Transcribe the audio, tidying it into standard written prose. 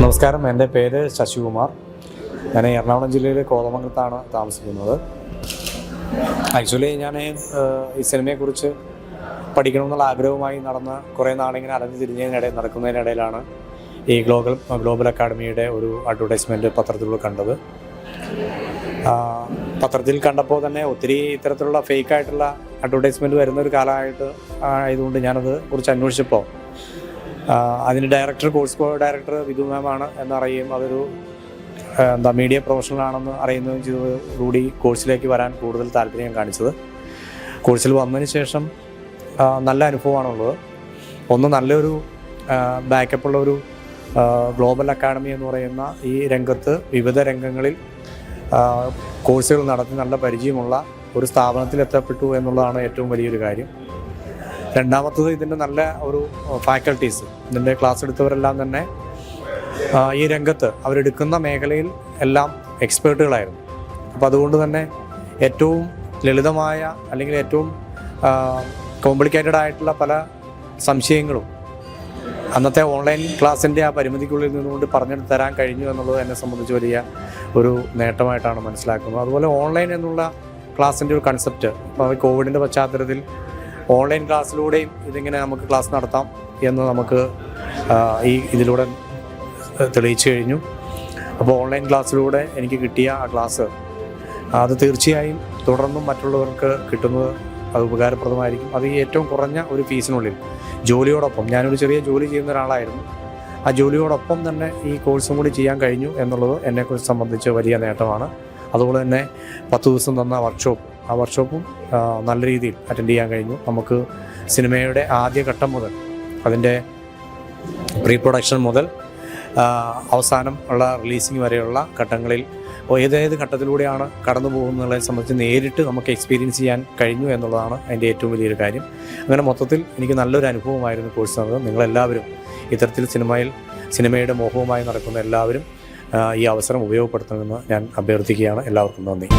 നമസ്കാരം, എൻ്റെ പേര് ശശികുമാർ. ഞാൻ എറണാകുളം ജില്ലയിലെ കോതമംഗലത്താണ് താമസിക്കുന്നത്. ആക്ച്വലി ഞാൻ ഈ സിനിമയെക്കുറിച്ച് പഠിക്കണമെന്നുള്ള ആഗ്രഹവുമായി കുറേ നാളിങ്ങനെ അലഞ്ഞു നടക്കുന്നതിനിടയിലാണ് ഈ ഗ്ലോബൽ അക്കാഡമിയുടെ ഒരു അഡ്വർടൈസ്മെൻറ്റ് പത്രത്തിലൂടെ കണ്ടത്. പത്രത്തിൽ കണ്ടപ്പോൾ തന്നെ ഒത്തിരി ഇത്തരത്തിലുള്ള ഫേക്കായിട്ടുള്ള അഡ്വർടൈസ്മെൻറ്റ് വരുന്നൊരു കാലമായിട്ട് ആയതുകൊണ്ട് ഞാനത് കുറിച്ച് അന്വേഷിച്ചപ്പോൾ അതിന് കോഴ്സ് ഡയറക്ടർ വിധു മാമാണ് എന്നറിയുകയും അതൊരു മീഡിയ പ്രൊഫഷണൽ ആണെന്ന് അറിയുന്നതും ചെയ്തതോടുകൂടി കോഴ്സിലേക്ക് വരാൻ കൂടുതൽ താല്പര്യം കാണിച്ചത്. കോഴ്സിൽ വന്നതിന് ശേഷം നല്ല അനുഭവമാണുള്ളത്. ഒന്ന്, നല്ലൊരു ബാക്കപ്പുള്ള ഒരു ഗ്ലോബൽ അക്കാഡമി എന്ന് പറയുന്ന ഈ രംഗത്ത് വിവിധ രംഗങ്ങളിൽ കോഴ്സുകൾ നടത്തി നല്ല പരിചയമുള്ള ഒരു സ്ഥാപനത്തിൽ എത്തപ്പെട്ടു എന്നുള്ളതാണ് ഏറ്റവും വലിയൊരു കാര്യം. രണ്ടാമത്തത്, ഇതിൻ്റെ നല്ല ഒരു ഫാക്കൽറ്റീസ്, ഇതിൻ്റെ ക്ലാസ് എടുത്തവരെല്ലാം തന്നെ ഈ രംഗത്ത് അവരെടുക്കുന്ന മേഖലയിൽ എല്ലാം എക്സ്പേർട്ടുകളായിരുന്നു. അപ്പോൾ അതുകൊണ്ട് തന്നെ ഏറ്റവും ലളിതമായ അല്ലെങ്കിൽ ഏറ്റവും കോംപ്ലിക്കേറ്റഡ് ആയിട്ടുള്ള പല സംശയങ്ങളും അന്നത്തെ ഓൺലൈൻ ക്ലാസ്സിൻ്റെ ആ പരിമിതിക്കുള്ളിൽ നിന്നുകൊണ്ട് പറഞ്ഞെടുത്ത് തരാൻ കഴിഞ്ഞു എന്നുള്ളത് എന്നെ സംബന്ധിച്ച് വലിയ ഒരു നേട്ടമായിട്ടാണ് മനസ്സിലാക്കുന്നത്. അതുപോലെ ഓൺലൈൻ എന്നുള്ള ക്ലാസ്സിൻ്റെ ഒരു കൺസെപ്റ്റ്, ഇപ്പോൾ കോവിഡിൻ്റെ പശ്ചാത്തലത്തിൽ ഓൺലൈൻ ക്ലാസ്സിലൂടെയും ഇതിങ്ങനെ നമുക്ക് ക്ലാസ് നടത്താം എന്ന് നമുക്ക് ഇതിലൂടെ തെളിയിച്ചു കഴിഞ്ഞു. അപ്പോൾ ഓൺലൈൻ ക്ലാസ്സിലൂടെ എനിക്ക് കിട്ടിയ ആ ക്ലാസ് അത് തീർച്ചയായും തുടർന്നും മറ്റുള്ളവർക്ക് കിട്ടുന്നത് അത് ഉപകാരപ്രദമായിരിക്കും. അത് ഏറ്റവും കുറഞ്ഞ ഒരു ഫീസിനുള്ളിൽ ജോലിയോടൊപ്പം, ഞാനൊരു ചെറിയ ജോലി ചെയ്യുന്ന ഒരാളായിരുന്നു, ആ ജോലിയോടൊപ്പം തന്നെ ഈ കോഴ്സും കൂടി ചെയ്യാൻ കഴിഞ്ഞു എന്നുള്ളത് എന്നെക്കുറിച്ച് സംബന്ധിച്ച് വലിയ നേട്ടമാണ്. അതുപോലെ തന്നെ 10 ദിവസം തന്ന ആ വർക്ക്ഷോപ്പും നല്ല രീതിയിൽ അറ്റൻഡ് ചെയ്യാൻ കഴിഞ്ഞു. നമുക്ക് സിനിമയുടെ ആദ്യഘട്ടം മുതൽ അതിൻ്റെ പ്രീ പ്രൊഡക്ഷൻ മുതൽ അവസാനം ഉള്ള റിലീസിങ് വരെയുള്ള ഘട്ടങ്ങളിൽ ഏതേത് ഘട്ടത്തിലൂടെയാണ് കടന്നു പോകുന്നതിനെ സംബന്ധിച്ച് നേരിട്ട് നമുക്ക് എക്സ്പീരിയൻസ് ചെയ്യാൻ കഴിഞ്ഞു എന്നുള്ളതാണ് അതിൻ്റെ ഏറ്റവും വലിയൊരു കാര്യം. അങ്ങനെ മൊത്തത്തിൽ എനിക്ക് നല്ലൊരു അനുഭവമായിരുന്നു കോഴ്സ് നടന്നത്. നിങ്ങളെല്ലാവരും ഇത്തരത്തിൽ സിനിമയുടെ മോഹവുമായി നടക്കുന്ന എല്ലാവരും ഈ അവസരം ഉപയോഗപ്പെടുത്തണമെന്ന് ഞാൻ അഭ്യർത്ഥിക്കുകയാണ്. എല്ലാവർക്കും നന്ദി.